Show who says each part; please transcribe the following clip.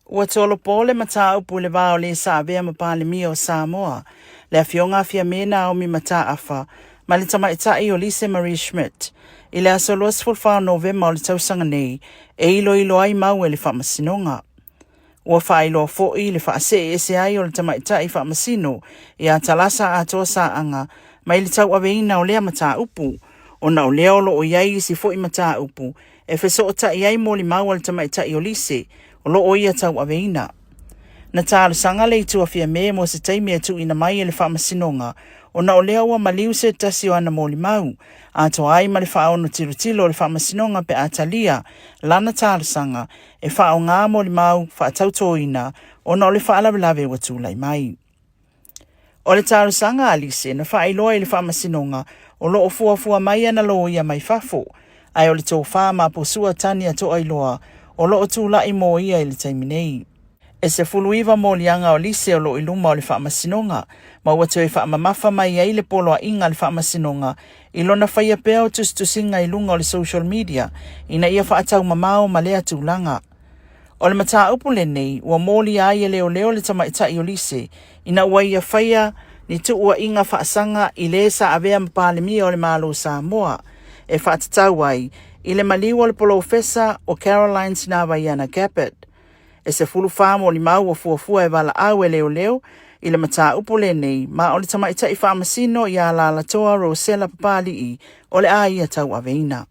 Speaker 1: Ua tolopō le mataupu le vao le sa avea ma Palemia o Samoa, le Afioga Fiame Naomi mataupu, ma le tama'ita'i o Lise Marie Schmidt, i le aso loa sefulufao Novema o le tausaga nei, e ilo ai mau e le whaamasinoga. Ua whaailoa fo'i le whaase ese ai o le tama'ita'i whaamasino, i a talasa atoa saanga, mai le tau aveina o lea mataupu, o na o lea o loo iai si fo'i mataupu, e feso o ta iai mo li mau o le tama'ita'i o Lise, o loo ia tau aveina. Na tālu sanga le itua Fiame mo se taimi atu ina mai e le whaamasinoga, o na o lea ua maliu se tasi o ana mo li mau, a toa ai ma le whaono tilo o le whaamasinoga pe atalia, lana tālu sanga, e whao ngā mo li mau, whaatautoina, o na o le whaalawelawe watulai mai. O le tālu sanga Alise, na whaailoa i le whaamasinoga, o loo fuafua mai ana loo ia mai fafo, ai o le tō wha ma posua tani atoa iloa, o loo tūlai mo ia i le taimi nei. E se fuluiva mo lianga o Lise o loo iluma o le whaamasinoga, ma ua te whaamamafa mai ai le polo a inga le whaamasinoga, i lona whaia pea o tustusinga i lunga o le social media, ina ia whaatau mamao ma lea tūlanga. O le mataupu le nei, ua mōli ai e leo le tama'ita'i o Lise, ina ua ia whaia ni tu ua inga whaasanga i le sa avea ma Palemia o le malo Samoa, e whaatatau ai, i le maliu o le polofesa o Caroline's Navaiana Capit. E se fulu whāmo li mau o fuafua e wala au e leo, i le mataupu le nei, ma o le tama'ita'i whaamasino i a la latoa Rosella Papali'i o le aia tau aveina.